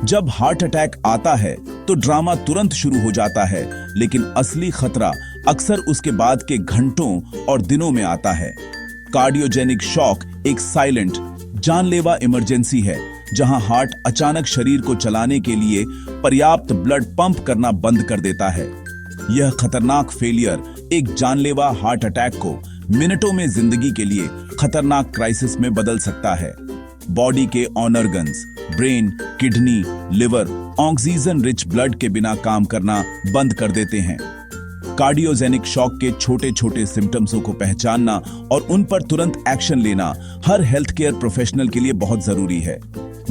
जब heart attack आता है तो ड्रामा तुरंत शुरू हो जाता है, लेकिन असली खतरा अक्सर उसके बाद के घंटों और दिनों में आता है। कार्डियोजेनिक शॉक एक साइलेंट, जानलेवा इमरजेंसी है, जहां हार्ट अचानक शरीर को चलाने के लिए पर्याप्त ब्लड पंप करना बंद कर देता है। यह खतरनाक फेलियर एक जानलेवा हार्ट अटैक को मिनटों में जिंदगी के लिए खतरनाक क्राइसिस में बदल सकता है। बॉडी के organs, brain, kidney, liver oxygen rich blood के बिना काम करना बंद कर देते हैं। कार्डियोजेनिक शॉक के छोटे छोटे सिम्टम्सों को पहचानना और उन पर तुरंत एक्शन लेना हर हेल्थ केयर प्रोफेशनल के लिए बहुत जरूरी है।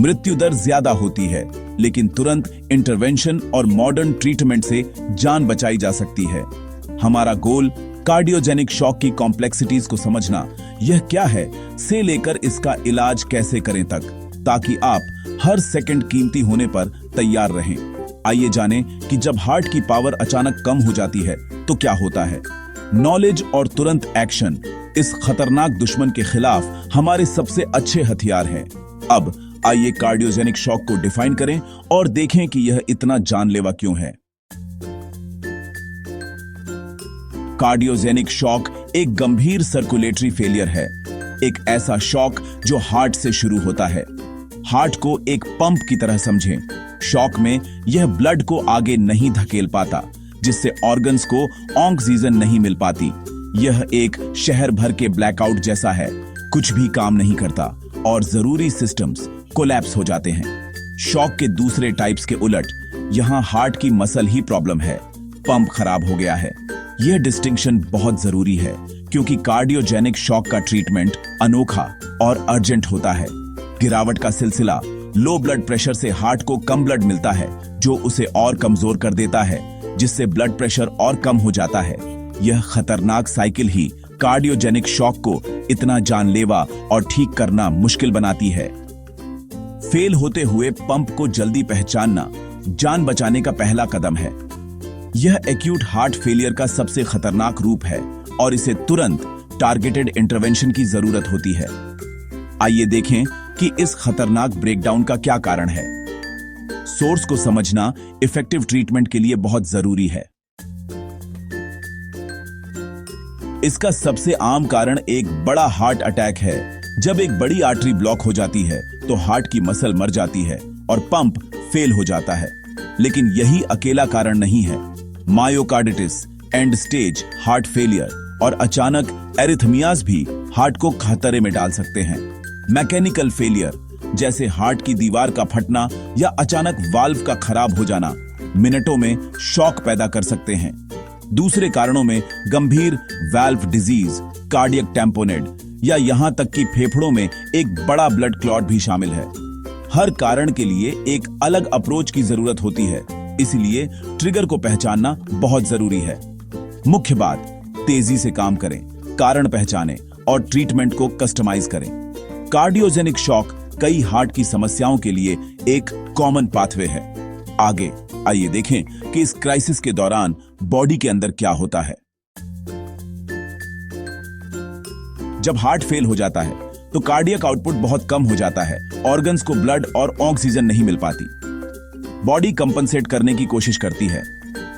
मृत्यु दर ज्यादा होती है, लेकिन तुरंत इंटरवेंशन और मॉडर्न ट्रीटमेंट से जान बचाई जा सकती है। हमारा गोल कार्डियोजेनिक शॉक की कॉम्प्लेक्सिटीज को समझना, यह क्या है से लेकर इसका इलाज कैसे करें तक, ताकि आप हर सेकंड कीमती होने पर तैयार रहें। आइए जानें कि जब हार्ट की पावर अचानक कम हो जाती है तो क्या होता है। नॉलेज और तुरंत एक्शन इस खतरनाक दुश्मन के खिलाफ हमारे सबसे अच्छे हथियार हैं। अब आइए कार्डियोजेनिक शॉक को डिफाइन करें और देखें कि यह इतना जानलेवा क्यों है। कार्डियोजेनिक शॉक एक गंभीर सर्कुलेटरी फेलियर है, एक ऐसा शॉक जो हार्ट से शुरू होता है। हार्ट को एक पंप की तरह समझें। शॉक में यह ब्लड को आगे नहीं धकेल पाता, जिससे ऑर्गन्स को ऑक्सीजन नहीं मिल पाती। यह एक शहर भर के ब्लैकआउट जैसा है, कुछ भी काम नहीं करता और जरूरी सिस्टम्स कोलैप्स हो जाते हैं। शॉक के दूसरे टाइप्स के उलट, यहां हार्ट की मसल ही प्रॉब्लम है, पंप खराब हो गया है। यह डिस्टिंक्शन बहुत जरूरी है, क्योंकि कार्डियोजेनिक शॉक का ट्रीटमेंट अनोखा और अर्जेंट होता है। गिरावट का सिलसिला, लो ब्लड प्रेशर से हार्ट को कम ब्लड मिलता है, जो उसे और कमजोर कर देता है, जिससे ब्लड प्रेशर और कम हो जाता है। यह खतरनाक साइकिल ही कार्डियोजेनिक शॉक को इतना जानलेवा और ठीक करना मुश्किल बनाती है। फेल होते हुए पंप को जल्दी पहचानना जान बचाने का पहला कदम है। यह एक्यूट हार्ट फेलियर का सबसे खतरनाक रूप है और इसे तुरंत टारगेटेड इंटरवेंशन की जरूरत होती है। आइए देखें कि इस खतरनाक ब्रेकडाउन का क्या कारण है। सोर्स को समझना इफेक्टिव ट्रीटमेंट के लिए बहुत जरूरी है। इसका सबसे आम कारण एक बड़ा हार्ट अटैक है। जब एक बड़ी आर्टरी ब्लॉक हो जाती है तो हार्ट की मसल मर जाती है और पंप फेल हो जाता है। लेकिन यही अकेला कारण नहीं है। Myocarditis, and stage heart failure और अचानक एरिथमियाज भी हार्ट को खतरे में डाल सकते हैं। मैकेनिकल फेलियर, जैसे हार्ट की दीवार का फटना या अचानक वाल्व का खराब हो जाना, मिनटों में शॉक पैदा कर सकते हैं। दूसरे कारणों में गंभीर वाल्व डिजीज, कार्डियक टैम्पोनेड या यहां तक कि फेफड़ों में एक बड़ा ब्लड क्लॉट भी शामिल है। हर कारण के लिए एक अलग अप्रोच की जरूरत होती है, इसलिए ट्रिगर को पहचानना बहुत जरूरी है। मुख्य बात, तेजी से काम करें, कारण पहचानें और ट्रीटमेंट को कस्टमाइज करें। कार्डियोजेनिक शॉक कई हार्ट की समस्याओं के लिए एक कॉमन पाथवे है। आगे आइए देखें कि इस क्राइसिस के दौरान बॉडी के अंदर क्या होता है। जब हार्ट फेल हो जाता है तो कार्डियक आउटपुट बहुत कम हो जाता है, ऑर्गन्स को ब्लड और ऑक्सीजन नहीं मिल पाती। बॉडी कंपनसेट करने की कोशिश करती है,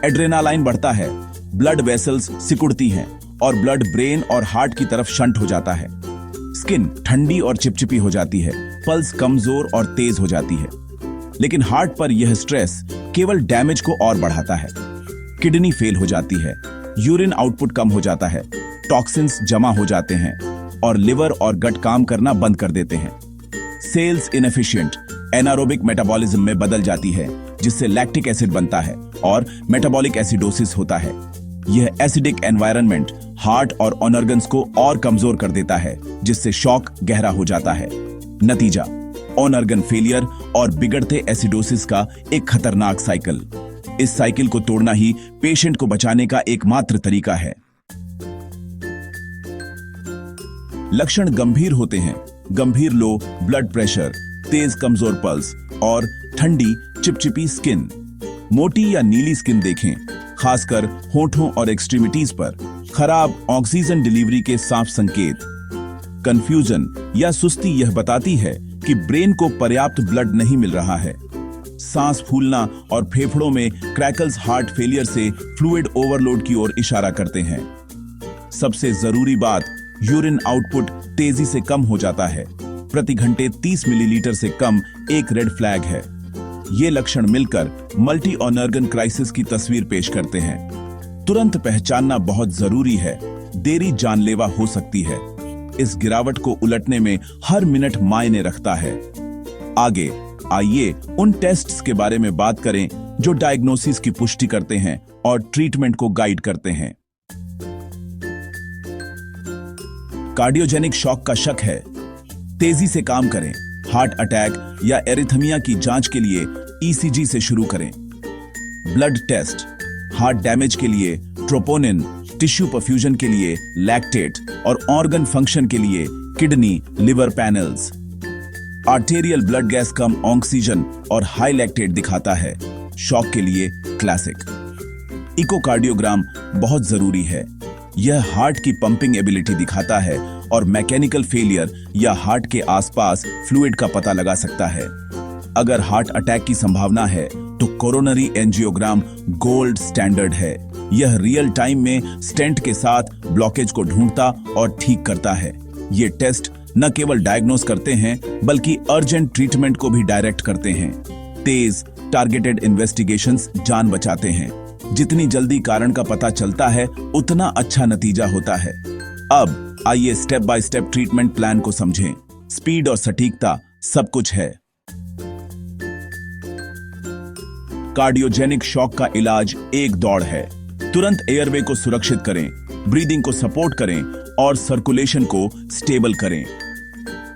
एड्रेनालाइन बढ़ता है, ब्लड वेसल्स सिकुड़ती हैं और ब्लड ब्रेन और हार्ट की तरफ शंट हो जाता है। स्किन ठंडी और चिपचिपी हो जाती है, पल्स कमजोर और तेज हो जाती है। लेकिन हार्ट पर यह स्ट्रेस केवल डैमेज को और बढ़ाता है। किडनी फेल हो जाती है, यूरिन आउटपुट कम हो जाता है, टॉक्सिन्स जमा हो जाते हैं और लिवर और गट काम करना बंद कर देते हैं। सेल्स इनएफिशिएंट एनारोबिक मेटाबॉलिज्म में बदल जाती है, जिससे लैक्टिक एसिड बनता है और मेटाबॉलिक एसिडोसिस होता है। यह एसिडिक एनवायरनमेंट हार्ट और ऑर्गन्स को और कमजोर कर देता है, जिससे शॉक गहरा हो जाता है। नतीजा, ऑर्गन फेलियर और बिगड़ते एसिडोसिस का एक खतरनाक साइकिल। इस साइकिल को तोड़ना ही पेशेंट को बचाने का एकमात्र तरीका है। लक्षण गंभीर होते हैं, गंभीर लो ब्लड प्रेशर, तेज कमजोर पल्स और ठंडी चिपचिपी स्किन। मोटी या नीली स्किन देखें, खासकर होठों और एक्सट्रीमिटीज पर। खराब ऑक्सीजन डिलीवरी के साफ संकेत। कंफ्यूजन या सुस्ती यह बताती है कि ब्रेन को पर्याप्त ब्लड नहीं मिल रहा है। सांस फूलना और फेफड़ों में क्रैकल्स हार्ट फेलियर से फ्लूइड ओवरलोड की ओर इशारा करते हैं। सबसे जरूरी बात, यूरिन आउटपुट तेजी से कम हो जाता है। प्रति घंटे 30 मिलीलीटर से कम एक रेड फ्लैग है। ये लक्षण मिलकर मल्टी ऑर्गन क्राइसिस की तस्वीर पेश करते हैं। तुरंत पहचानना बहुत जरूरी है, देरी जानलेवा हो सकती है। इस गिरावट को उलटने में हर मिनट मायने रखता है। आगे आइए उन टेस्ट्स के बारे में बात करें जो डायग्नोसिस की पुष्टि करते हैं और ट्रीटमेंट को गाइड करते हैं। कार्डियोजेनिक शॉक का शक है, तेजी से काम करें। हार्ट अटैक या एरिथमिया की जांच के लिए ईसीजी से शुरू करें। ब्लड टेस्ट, हार्ट डैमेज के लिए ट्रोपोनिन, टिश्यू परफ्यूजन के लिए लैक्टेट और ऑर्गन फंक्शन के लिए kidney liver panels. Arterial blood gas कम ऑक्सीजन और हाई लैक्टेट दिखाता है, शॉक के लिए क्लासिक। इकोकार्डियोग्राम बहुत जरूरी है। यह हार्ट की पंपिंग एबिलिटी दिखाता है और मैकेनिकल फेलियर या हार्ट के आसपास फ्लूइड का पता लगा सकता है। अगर हार्ट अटैक की संभावना है तो कोरोनरी एंजियोग्राम गोल्ड स्टैंडर्ड है। यह रियल टाइम में स्टेंट के साथ ब्लॉकेज को ढूंढता और ठीक करता है। ये टेस्ट न केवल डायग्नोस करते हैं बल्कि अर्जेंट ट्रीटमेंट को भी डायरेक्ट करते हैं। तेज टारगेटेड इन्वेस्टिगेशंस जान बचाते हैं। जितनी जल्दी कारण का पता चलता है उतना अच्छा नतीजा होता है। अब आइए step by step treatment plan को समझें। स्पीड और सटीकता सब कुछ है। कार्डियोजेनिक शॉक का इलाज एक दौड़ है। तुरंत एयरवे को सुरक्षित करें, ब्रीदिंग को सपोर्ट करें और सर्कुलेशन को स्टेबल करें।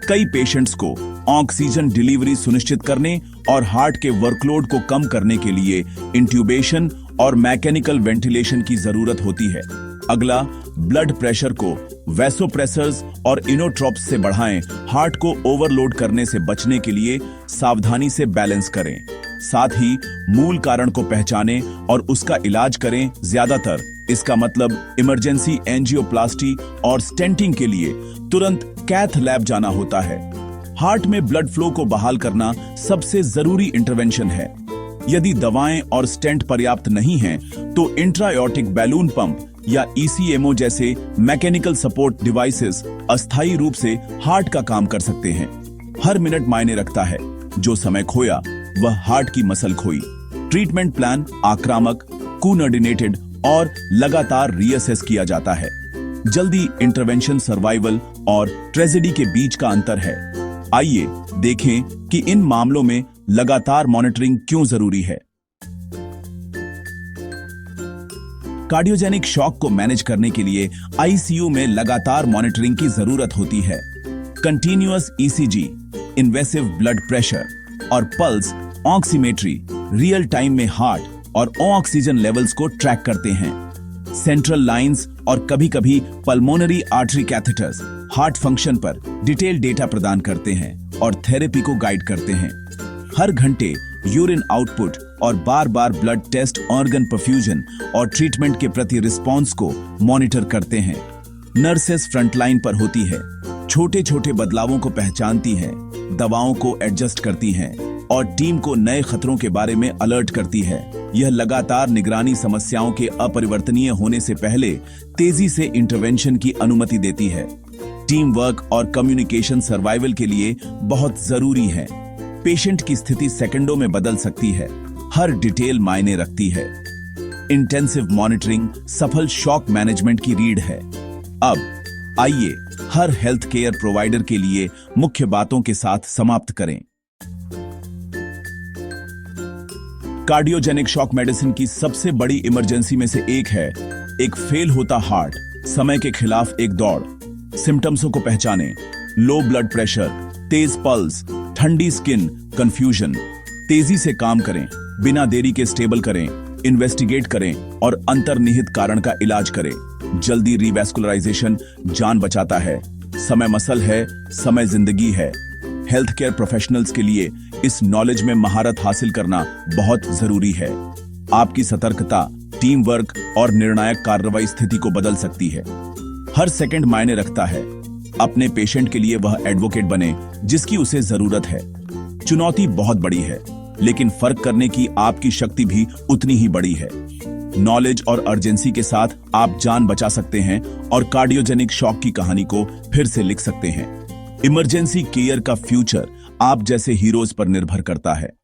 कई पेशेंट्स को ऑक्सीजन डिलीवरी सुनिश्चित करने और हार्ट के वर्कलोड को कम करने के लिए इंट्यूबेशन और मैकेनिकल वेंटिलेशन की जरूरत होती है। अगला, ब्लड प्रेशर को वैसोप्रेसर्स और इनोट्रॉप्स से बढ़ाएं। हार्ट को ओवरलोड करने से बचने के लिए सावधानी से बैलेंस करें। साथ ही मूल कारण को पहचानें और उसका इलाज करें। ज्यादातर इसका मतलब इमरजेंसी एंजियोप्लास्टी और स्टेंटिंग के लिए तुरंत कैथ लैब जाना होता है। हार्ट में ब्लड फ्लो को बहाल करना सबसे जरूरी इंटरवेंशन है। यदि दवाएं और स्टेंट पर्याप्त नहीं हैं, तो इंट्रायोटिक बैलून पंप या ईसीएमओ जैसे मैकेनिकल सपोर्ट डिवाइसेस अस्थायी रूप से हार्ट का काम कर सकते हैं। हर मिनट मायने रखता है। जो समय खोया वह हार्ट की मसल खोई। ट्रीटमेंट प्लान आक्रामक, कोऑर्डिनेटेड और लगातार रीअसेस किया जाता है। जल्दी इंटरवेंशन सर्वाइवल और ट्रेजेडी के बीच का अंतर है। आइए देखें कि इन मामलों में लगातार मॉनिटरिंग क्यों जरूरी है। कार्डियोजेनिक शॉक को मैनेज करने के लिए आईसीयू में लगातार मॉनिटरिंग की जरूरत होती है। Continuous ECG, invasive blood pressure और पल्स ऑक्सीमेट्री रियल टाइम में हार्ट और ऑक्सीजन लेवल्स को ट्रैक करते हैं। सेंट्रल लाइंस और कभी-कभी pulmonary artery catheters heart function पर डिटेल डेटा प्रदान करते हैं और थेरेपी को गाइड करते हैं। हर घंटे यूरिन आउटपुट और बार-बार ब्लड टेस्ट ऑर्गन परफ्यूजन और ट्रीटमेंट के प्रति रिस्पॉन्स को मॉनिटर करते हैं। नर्सेस फ्रंटलाइन पर होती है, छोटे-छोटे बदलावों को पहचानती हैं, दवाओं को एडजस्ट करती हैं और टीम को नए खतरों के बारे में अलर्ट करती है। यह लगातार निगरानी समस्याओं के अपरिवर्तनीय होने से पहले तेजी से इंटरवेंशन की अनुमति देती है। टीम वर्क और कम्युनिकेशन सर्वाइवल के लिए बहुत जरूरी है। पेशेंट की स्थिति सेकंडों में बदल सकती है। हर डिटेल मायने रखती है। इंटेंसिव मॉनिटरिंग सफल शॉक मैनेजमेंट की रीढ़ है। अब आइए हर हेल्थ केयर प्रोवाइडर के लिए मुख्य बातों के साथ समाप्त करें। कार्डियोजेनिक शॉक मेडिसिन की सबसे बड़ी इमरजेंसी में से एक है एक फेल होता हार्ट, समय के खिलाफ एक दौड़। सिम्टम्सों को पहचानें, लो ब्लड प्रेशर, तेज पल्स, ठंडी स्किन, कंफ्यूजन। तेजी से काम करें, बिना देरी के स्टेबल करें, इन्वेस्टिगेट करें और अंतर्निहित कारण का इलाज करें। जल्दी रिवैस्कुलराइजेशन जान बचाता है। समय मसल है, समय जिंदगी है। हेल्थ केयर प्रोफेशनल्स के लिए इस नॉलेज में महारत हासिल करना बहुत जरूरी है। आपकी सतर्कता, टीम वर्क और निर्णायक कार्रवाई स्थिति को बदल सकती है। हर सेकंड मायने रखता है। अपने पेशेंट के लिए वह एडवोकेट बने जिसकी उसे जरूरत है। चुनौती बहुत बड़ी है। लेकिन फर्क करने की आपकी शक्ति भी उतनी ही बड़ी है। नॉलेज और अर्जेंसी के साथ आप जान बचा सकते हैं और कार्डियोजेनिक शॉक की कहानी को फिर से लिख सकते हैं। इमरजेंसी केयर का फ्यूचर आप जैसे हीरोज पर निर्भर करता है।